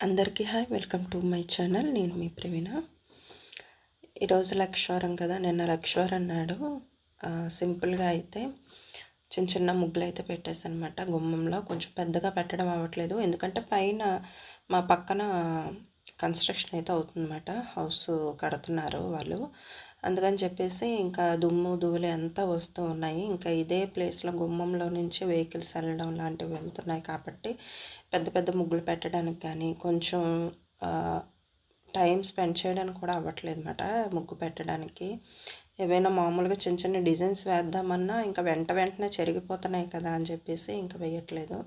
అందరికీ hi, welcome to my channel. నేను మీ ప్రవీణ. ఈరోజు లక్షవారం కదా, నిన్న లక్షవారం నాడు సింపుల్గా అయితే చిన్న చిన్న ముగ్గులు అయితే పెట్టేసాను అనమాట. గుమ్మంలో కొంచెం పెద్దగా పెట్టడం అవ్వట్లేదు, ఎందుకంటే పైన మా పక్కన కన్స్ట్రక్షన్ అయితే అవుతుందన్నమాట. హౌస్ కడుతున్నారు వాళ్ళు, అందుకని చెప్పేసి ఇంకా దుమ్ము ధూళి అంతా వస్తూ ఉన్నాయి. ఇంకా ఇదే ప్లేస్లో గుమ్మంలో నుంచి వెహికల్స్ వెళ్ళడం లాంటివి వెళ్తున్నాయి కాబట్టి పెద్ద పెద్ద ముగ్గులు పెట్టడానికి కానీ కొంచెం టైం స్పెండ్ చేయడానికి కూడా అవ్వట్లేదు అన్నమాట. ముగ్గు పెట్టడానికి ఏవైనా మామూలుగా చిన్న చిన్న డిజైన్స్ వేద్దామన్నా ఇంకా వెంటనే చెరిగిపోతున్నాయి కదా అని చెప్పేసి ఇంకా వేయట్లేదు.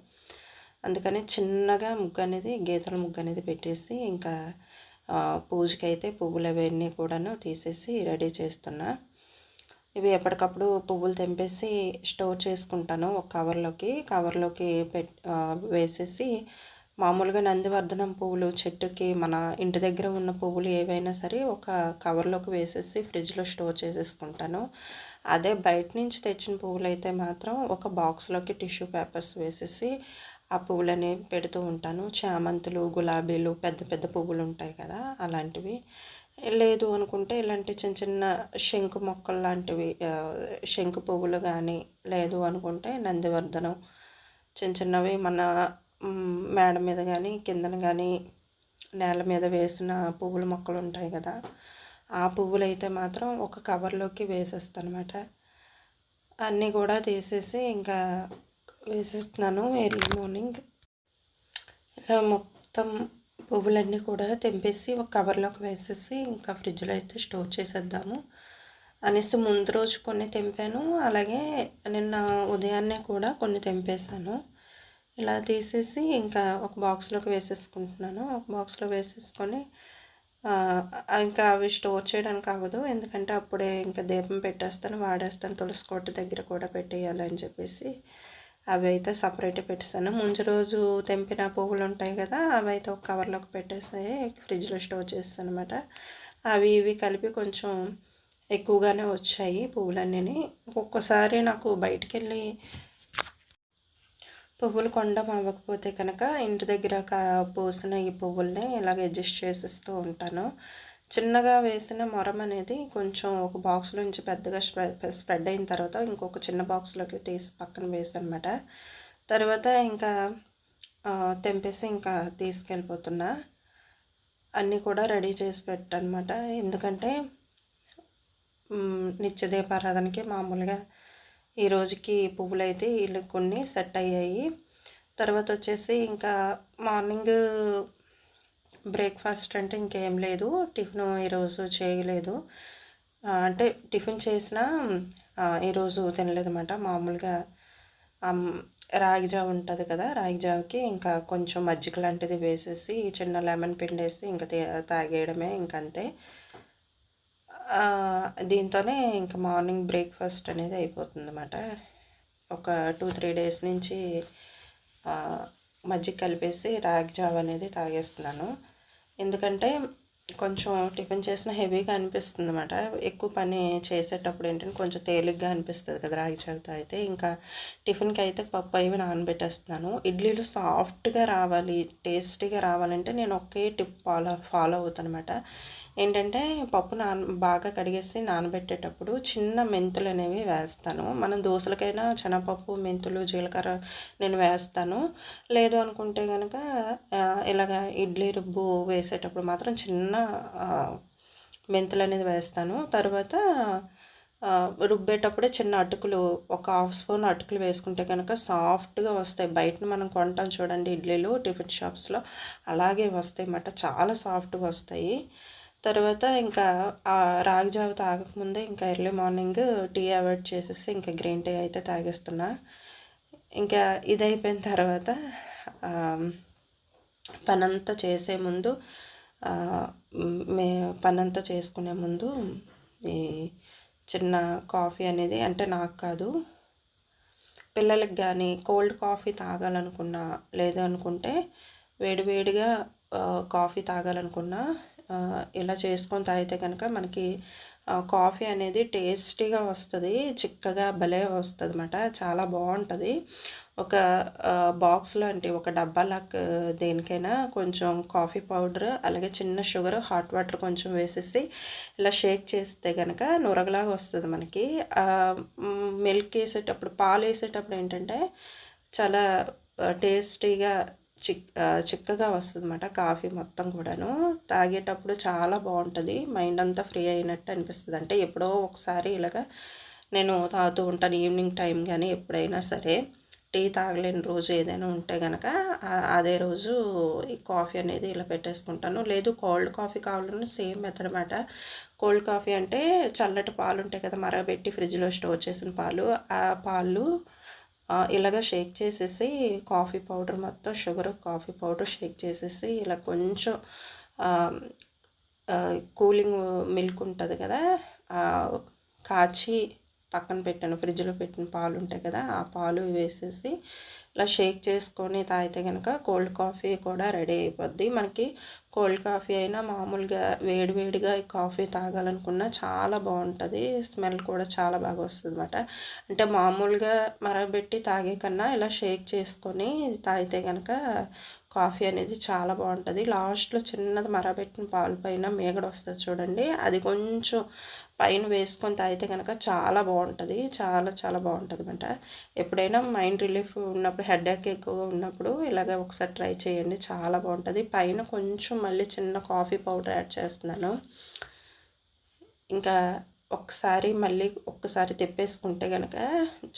అందుకని చిన్నగా ముగ్గు అనేది, గీతల ముగ్గు అనేది పెట్టేసి ఇంకా పూజకి అయితే పువ్వులు అవన్నీ కూడాను తీసేసి రెడీ చేస్తున్నా. ఇవి ఎప్పటికప్పుడు పువ్వులు తెంపేసి స్టోర్ చేసుకుంటాను ఒక కవర్లోకి వేసేసి, మామూలుగా నందివర్ధనం పువ్వులు చెట్టుకి మన ఇంటి దగ్గర ఉన్న పువ్వులు ఏవైనా సరే ఒక కవర్లోకి వేసేసి ఫ్రిడ్జ్లో స్టోర్ చేసేసుకుంటాను. అదే బయట నుంచి తెచ్చిన పువ్వులు అయితే మాత్రం ఒక బాక్స్లోకి టిష్యూ పేపర్స్ వేసేసి ఆ పువ్వులని పెడుతూ ఉంటాను. చామంతులు, గులాబీలు, పెద్ద పెద్ద పువ్వులు ఉంటాయి కదా, అలాంటివి. లేదు అనుకుంటే ఇలాంటి చిన్న చిన్న శంకు మొక్కలు లాంటివి, శంకు పువ్వులు కానీ, లేదు అనుకుంటే నందివర్ధనం చిన్న చిన్నవి మన మేడ మీద కానీ కిందన కానీ నేల మీద వేసిన పువ్వుల మొక్కలు ఉంటాయి కదా, ఆ పువ్వులు అయితే మాత్రం ఒక కవర్లోకి వేసేస్తాను అనమాట. అన్నీ కూడా తీసేసి ఇంకా వేసేస్తున్నాను ఎర్లీ మార్నింగ్. ఇలా మొత్తం పువ్వులన్నీ కూడా తెంపేసి ఒక కవర్లోకి వేసేసి ఇంకా ఫ్రిడ్జ్లో అయితే స్టోర్ చేసేద్దాము అనేసి ముందు రోజు కొన్ని తెంపాను, అలాగే నిన్న ఉదయాన్నే కూడా కొన్ని తెంపేశాను. ఇలా తీసేసి ఇంకా ఒక బాక్స్లోకి వేసేసుకుంటున్నాను. ఒక బాక్స్లో వేసేసుకొని ఇంకా అవి స్టోర్ చేయడానికి అవ్వదు, ఎందుకంటే అప్పుడే ఇంకా దీపం పెట్టేస్తాను, వాడేస్తాను. తులసి కోట దగ్గర కూడా పెట్టేయాలని చెప్పేసి అవి అయితే సపరేట్ పెట్టేస్తాను. ముందు రోజు తెంపిన పువ్వులు ఉంటాయి కదా, అవి అయితే ఒక కవర్లోకి పెట్టేసి ఫ్రిడ్జ్లో స్టోర్ చేస్తాను అనమాట. అవి ఇవి కలిపి కొంచెం ఎక్కువగానే వచ్చాయి పువ్వులన్నీ. ఒక్కొక్కసారి నాకు బయటికి వెళ్ళి పువ్వులు కొనడం అవ్వకపోతే కనుక ఇంటి దగ్గర పూసిన ఈ పువ్వుల్ని ఇలాగ అడ్జస్ట్ చేసేస్తూ ఉంటాను. చిన్నగా వేసిన మొరం అనేది కొంచెం ఒక బాక్స్లోంచి పెద్దగా స్ప్రెడ్ అయిన తర్వాత ఇంకొక చిన్న బాక్స్లోకి తీసి పక్కన వేసనమాట. తర్వాత ఇంకా తెంపేసి ఇంకా తీసుకెళ్ళిపోతున్నా. అన్నీ కూడా రెడీ చేసి పెట్టనమాట, ఎందుకంటే నిత్య దీపారాధనకి మామూలుగా ఈ రోజుకి పువ్వులు అయితే వీళ్ళు కొన్ని సెట్ అయ్యాయి. తర్వాత వచ్చేసి ఇంకా మార్నింగ్ బ్రేక్ఫాస్ట్ అంటే ఇంకేం లేదు, టిఫిన్ ఈరోజు చేయలేదు. అంటే టిఫిన్ చేసినా ఈరోజు తినలేదన్నమాట. మామూలుగా రాగి జావ ఉంటుంది కదా, రాగి జావకి ఇంకా కొంచెం మజ్జిగ లాంటిది వేసేసి చిన్న లెమన్ పిండేసి ఇంకా తాగేయడమే ఇంకంతే. దీంతోనే ఇంకా మార్నింగ్ బ్రేక్ఫాస్ట్ అనేది అయిపోతుంది అన్నమాట. ఒక 2-3 డేస్ నుంచి మజ్జిగ కలిపేసి రాగి జావ అనేది తాగేస్తున్నాను, ఎందుకంటే కొంచెం టిఫిన్ చేసిన హెవీగా అనిపిస్తుంది అన్నమాట. ఎక్కువ పని చేసేటప్పుడు ఏంటంటే కొంచెం తేలిగ్గా అనిపిస్తుంది కదా రాగి జావ తాగితే. ఇంకా టిఫిన్కి అయితే పప్పు అవి నానబెట్టేస్తున్నాను. ఇడ్లీలు సాఫ్ట్గా రావాలి, టేస్టీగా రావాలంటే నేను ఒకే టిప్ ఫాలో అవుతాను అనమాట. ఏంటంటే పప్పు బాగా కడిగేసి నానబెట్టేటప్పుడు చిన్న మెంతులు అనేవి వేస్తాను. మనం దోశలకైనా శనగపప్పు, మెంతులు, జీలకర్ర నేను వేస్తాను. లేదు అనుకుంటే కనుక ఇలాగ ఇడ్లీ రుబ్బు వేసేటప్పుడు మాత్రం చిన్న మెంతులు అనేది వేస్తాను. తర్వాత రుబ్బేటప్పుడే చిన్న అటుకులు, ఒక 1/2 స్పూన్ అటుకులు వేసుకుంటే కనుక సాఫ్ట్గా వస్తాయి. బయట మనం కొంటాం చూడండి ఇడ్లీలు టిఫిన్ షాప్స్లో, అలాగే వస్తాయి అన్నమాట, చాలా సాఫ్ట్గా వస్తాయి. తర్వాత ఇంకా రాగి జావ తాగకముందే ఇంకా ఎర్లీ మార్నింగ్ టీ అవాయిడ్ చేసేసి ఇంకా గ్రీన్ టీ అయితే తాగేస్తున్నా. ఇంకా ఇది అయిపోయిన తర్వాత పనంతా చేసే ముందు, పనంతా చేసుకునే ముందు ఈ చిన్న కాఫీ అనేది, అంటే నాకు కాదు పిల్లలకి కానీ కోల్డ్ కాఫీ తాగాలనుకున్నా, లేదనుకుంటే వేడివేడిగా కాఫీ తాగాలనుకున్నా ఇలా చేసుకొని తాగితే కనుక మనకి కాఫీ అనేది టేస్టీగా వస్తుంది, చిక్కగా భలే వస్తుంది అన్నమాట, చాలా బాగుంటుంది. ఒక బాక్స్‌లో అంటే ఒక డబ్బాలాగా దేనికైనా కొంచెం కాఫీ పౌడర్, అలాగే చిన్న షుగర్, హాట్ వాటర్ కొంచెం వేసేసి ఇలా షేక్ చేస్తే గనక నురగలాగా వస్తది మనకి. మిల్క్ ఏసేటప్పుడు, పాలేసేటప్పుడు ఏంటంటే చాలా టేస్టీగా చిక్కగా వస్తదనమాట కాఫీ మొత్తం కూడాను. తాగేటప్పుడు చాలా బావుంటది. మైండ్ అంతా ఫ్రీ అయినట్టు అనిపిస్తది. అంటే ఎప్పుడో ఒకసారి ఇలాగా నేను తాగుతూ ఉంటాను. ఈవినింగ్ టైం గానీ ఎప్పుడైనా సరే. టీ తాగలేని రోజు ఏదైనా ఉంటే గనక అదే రోజు ఈ కాఫీ అనేది ఇలా పెట్టేసుకుంటాను. లేదు కోల్డ్ కాఫీ కావాలన్నా సేమ్ మెథడ్ అనమాట. కోల్డ్ కాఫీ అంటే చల్లటి పాలుంటాయి కదా! మరగబెట్టి ఫ్రిడ్జ్‌లో స్టోర్ చేసిన పాలు. ఆ పాలు ఇలాగ షేక్ చేసేసి కాఫీ పౌడర్ మొత్తం షుగర్, కాఫీ పౌడర్ షేక్ చేసేసి ఇలా కొంచెం ఆహ్, కూలింగ్ మిల్క్ ఉంటది కదా! కాచి పక్కన పెట్టాను. ఫ్రిడ్జ్‌లో పెట్టిన పాలుంటాయి కదా! ఆ పాలు వేసేసి ఇలా షేక్ చేసుకొని తాగితే గనక కోల్డ్ కాఫీ కూడా రెడీ అయిపోద్ది. మనకి కోల్డ్ కాఫీ అయినా మామూలుగా వేడి వేడిగా ఈ కాఫీ తాగాలనుకున్నా చాలా బావుంటది. స్మెల్ కూడా చాలా బాగా వస్తదనమాట. అంటే మామూలుగా మరగబెట్టి తాగే కన్నా ఇలా షేక్ చేసుకొని తాగితే గనక కాఫీ అనేది చాలా బావుంటది. లాస్ట్‌లో చిన్నది మరగబెట్టిన పాలు పైన మీగడ వస్తది చూడండి. అది కొంచెం పైన వేసుకొని తాగితే గనక చాలా బావుంటది. చాలా చాలా బావుంటదనమాట. ఎప్పుడైనా మైండ్ రిలీఫ్ ఉన్నప్పుడు, హెడేక్ ఎక్కువగా ఉన్నప్పుడు ఇలాగ ఒకసారి ట్రై చేయండి. చాలా బావుంటది. పైన కొంచెం మళ్ళీ చిన్న కాఫీ పౌడర్ యాడ్ చేస్తున్నాను. ఇంకా ఒక్కసారి తిప్పేసుకుంటే గనక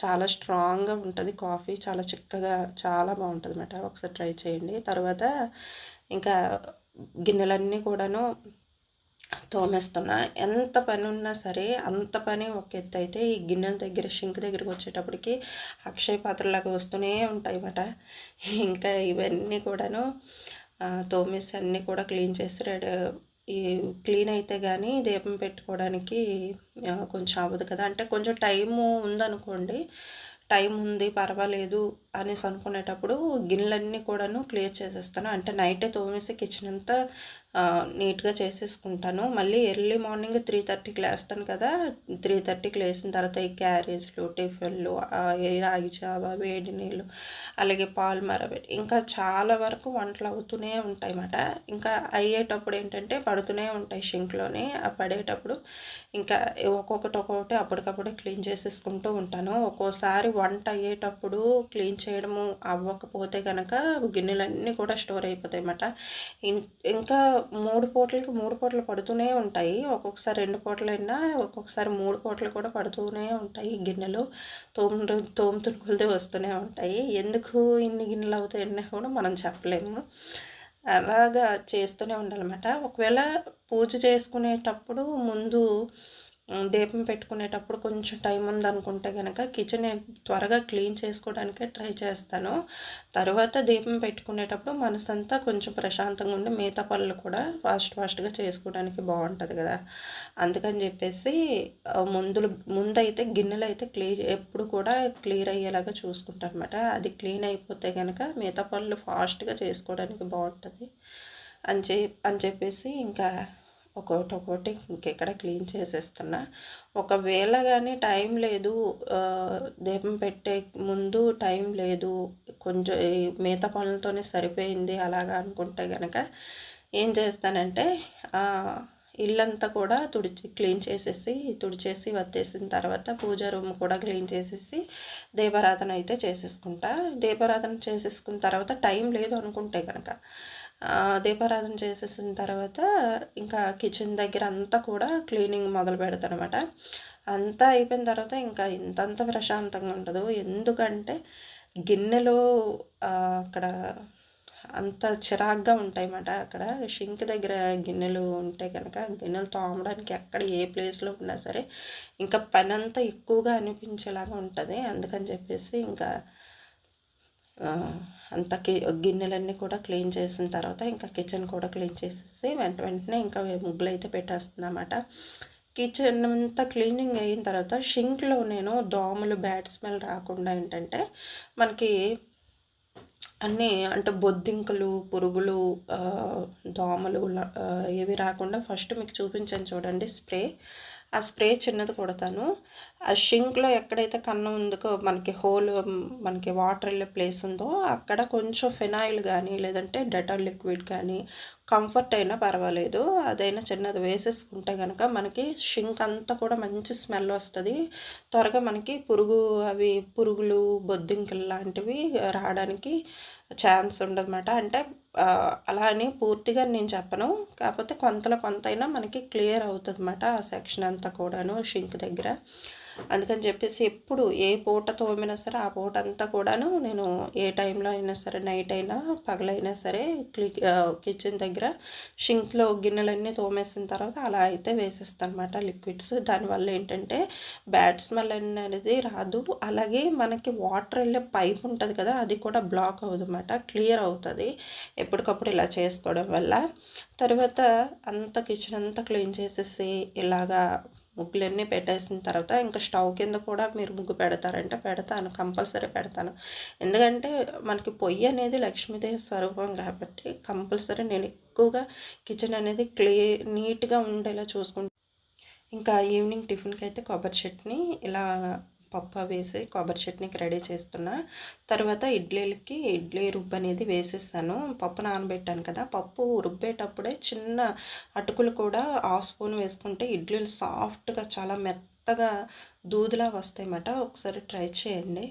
చాలా స్ట్రాంగ్‌గా ఉంటది కాఫీ. చాలా చిక్కగా చాలా బావుంటదనమాట. ఒకసారి ట్రై చేయండి. తర్వాత ఇంకా గిన్నెలన్నీ కూడాను తోమేస్తున్నా. ఎంత పనున్నా సరే, అంత పని ఒక ఎత్తయితే, ఈ గిన్నెల దగ్గర షింక్ దగ్గరకొచ్చేటప్పటికి అక్షయ పాత్రలాగా వస్తూనే ఉంటాయన్నమాట. ఇంకా ఇవన్నీ కూడాను తోమేసి అన్నీ కూడా క్లీన్ చేసి ఈ క్లీన్ అయితే గానీ దీపం పెట్టుకోవడానికి కొంచెం అవ్వదు కదా! అంటే కొంచెం టైము ఉందనుకోండి, టైం ఉంది పర్వాలేదు అనేసి అనుకునేటప్పుడు గిన్నెలన్నీ కూడాను క్లియర్ చేసేస్తాను. అంటే నైటే తోమేసి కిచెన్ అంతా నీట్‌గా చేసేసుకుంటాను. మళ్ళీ ఎర్లీ మార్నింగ్ 3:30కి లేస్తాను కదా! 3:30కి లేసిన తర్వాత ఈ క్యారేజ్‌లు, టిఫిన్‌లు, ఈ రాగి జావ, వేడి నీళ్ళు, అలాగే పాలు మరగబెట్టి ఇంకా చాలా వరకు వంటలు అవుతూనే ఉంటాయన్నమాట. ఇంకా అయ్యేటప్పుడు ఏంటంటే పడుతూనే ఉంటాయి షింక్‌లోని. ఆ పడేటప్పుడు ఇంకా ఒక్కొక్కటి అప్పటికప్పుడే క్లీన్ చేసేసుకుంటూ ఉంటాను. ఒక్కోసారి వంట అయ్యేటప్పుడు క్లీన్ చేయడము అవ్వకపోతే గనక గిన్నెలన్నీ కూడా స్టోర్ అయిపోతాయన్నమాట. ఇం ఇంకా 3 పూటలకి 3 పూటలు పడుతూనే ఉంటాయి. ఒక్కొక్కసారి 2 పూటలైనా, ఒక్కొక్కసారి 3 పూటలు కూడా పడుతూనే ఉంటాయి గిన్నెలు. తోముతున్న కొలది వస్తూనే ఉంటాయి. ఎందుకు ఇన్ని గిన్నెలు అవుతాయని కూడా మనం చెప్పలేము. అలాగా చేస్తూనే ఉండాలన్నమాట. ఒకవేళ పూజ చేసుకునేటప్పుడు ముందు దీపం పెట్టుకునేటప్పుడు కొంచెం టైం ఉందనుకుంటే గనక కిచెన్ త్వరగా క్లీన్ చేసుకోవడానికే ట్రై చేస్తాను. తర్వాత దీపం పెట్టుకునేటప్పుడు మనసంతా కొంచెం ప్రశాంతంగా ఉండి మిగతా పనులు కూడా ఫాస్ట్‌గా చేసుకోవడానికి బావుంటది గదా! అందుకని జెప్పేసి ముందైతే గిన్నెలైతే ఎప్పుడు కూడా క్లియర్ అయ్యేలాగా చూసుకుంటానన్నమాట. అది క్లీన్ అయిపోతే గనక మిగతా పనులు ఫాస్ట్‌గా చేసుకోవడానికి బావుంటది. అని చెప్పేసి ఇంకా ఒక్కోటి ఇంకెక్కడ క్లీన్ చేసేస్తున్నా. ఒకవేళ గానీ టైం లేదు, దీపం పెట్టే ముందు టైం లేదు, కొంచెం ఈ మిగతా పనులతోనే సరిపోయింది అలాగా అనుకుంటే గనక ఏం చేస్తానంటే ఇల్లంతా కూడా క్లీన్ చేసేసి, తుడిచేసి వత్తేసిన తర్వాత పూజా రూమ్ కూడా క్లీన్ చేసేసి దీపారాధన అయితే చేసేసుకుంటా. దీపారాధన చేసేసుకున్న తర్వాత టైం లేదు అనుకుంటే గనక దీపారాధన చేసేసిన తర్వాత ఇంకా కిచెన్ దగ్గర అంతా కూడా క్లీనింగ్ మొదలు పెడతానమాట. అంతా అయిపోయిన తర్వాత ఇంకా ఇంతంత ప్రశాంతంగా ఉండదు. ఎందుకంటే గిన్నెలు అక్కడ అంత చిరాగ్గా ఉంటాయన్నమాట. అక్కడ షింక్ దగ్గర గిన్నెలు ఉంటే కనుక గిన్నెలు తోమడానికి ఎక్కడ ఏ ప్లేస్‌లో ఉన్నా సరే ఇంకా పనంతా ఎక్కువగా అనిపించేలాగా ఉంటది. అందుకని చెప్పేసి ఇంకా అంతా గిన్నెలన్నీ కూడా క్లీన్ చేసిన తర్వాత ఇంకా కిచెన్ కూడా క్లీన్ చేసేసి వెంటనే ఇంకా ముగ్గులైతే పెట్టేస్తున్నానమాట. కిచెన్ అంతా క్లీనింగ్ అయిన తర్వాత షింక్‌లో నేను దోమలు, బ్యాడ్ స్మెల్ రాకుండా ఏంటంటే మనకి అన్నీ అంటే బొద్దింకలు, పురుగులు, దోమలు ఏవి రాకుండా ఫస్ట్ మీకు చూపించాను చూడండి స్ప్రే. ఆ స్ప్రే చిన్నది కొడతాను. ఆ షింక్‌లో ఎక్కడైతే కన్నం ఉందో మనకి హోల్, మనకి వాటర్ వెళ్ళే ప్లేస్ ఉందో అక్కడ కొంచెం ఫినాయిల్ గానీ, లేదంటే డెటాల్ లిక్విడ్ కానీ, కంఫర్ట్ అయినా పర్వాలేదు. అదైనా చిన్నది వేసేసుకుంటే గనక మనకి షింక్ అంతా కూడా మంచి స్మెల్ వస్తది. త్వరగా మనకి పురుగులు, బొద్దింకలు లాంటివి రావడానికి ఛాన్స్ ఉండదన్నమాట. అంటే అలా అని పూర్తిగా నేను చెప్పను. కాకపోతే కొంతలో కొంతైనా మనకి క్లియర్ అవుతదన్నమాట ఆ సెక్షన్ అంతా కూడాను షింక్ దగ్గర. అందుకని చెప్పేసి ఎప్పుడు ఏ పూట తోమినా సరే ఆ పూట అంతా కూడాను నేను ఏ టైంలో అయినా సరే, నైట్ అయినా పగలైనా సరే కిచెన్ దగ్గర షింక్లో గిన్నెలన్నీ తోమేసిన తర్వాత అలా అయితే వేసేస్తాను అనమాట లిక్విడ్స్. దానివల్ల ఏంటంటే బ్యాడ్ స్మెల్ అనేది రాదు. అలాగే మనకి వాటర్ వెళ్ళే పైప్ ఉంటుంది కదా, అది కూడా బ్లాక్ అవ్వదన్నమాట, క్లియర్ అవుతుంది ఎప్పటికప్పుడు ఇలా చేసుకోవడం వల్ల. తర్వాత అంతా కిచెన్ అంతా క్లీన్ చేసేసి ఇలాగా ముగ్గులన్నీ పెట్టేసిన తర్వాత ఇంకా స్టవ్ కింద కూడా మీరు ముగ్గు పెడతారంటే పెడతాను, కంపల్సరీ పెడతాను. ఎందుకంటే మనకి పొయ్యి అనేది లక్ష్మీదేవి స్వరూపం కాబట్టి కంపల్సరీ నేను ఎక్కువగా కిచెన్ అనేది నీట్గా ఉండేలా చూసుకుంటాను. ఇంకా ఈవినింగ్ టిఫిన్కి అయితే కొబ్బరి చట్నీ ఇలా పప్పు వేసి కొబ్బరి చట్నీకి రెడీ చేస్తున్నా. తర్వాత ఇడ్లీ రుబ్బు అనేది వేసేసాను. పప్పు నానబెట్టాను కదా, పప్పు రుబ్బేటప్పుడే చిన్న అటుకులు కూడా హాఫ్ స్పూన్ వేసుకుంటే ఇడ్లీలు సాఫ్ట్గా చాలా మెత్తగా దూదిలా వస్తాయన్నమాట. ఒకసారి ట్రై చేయండి.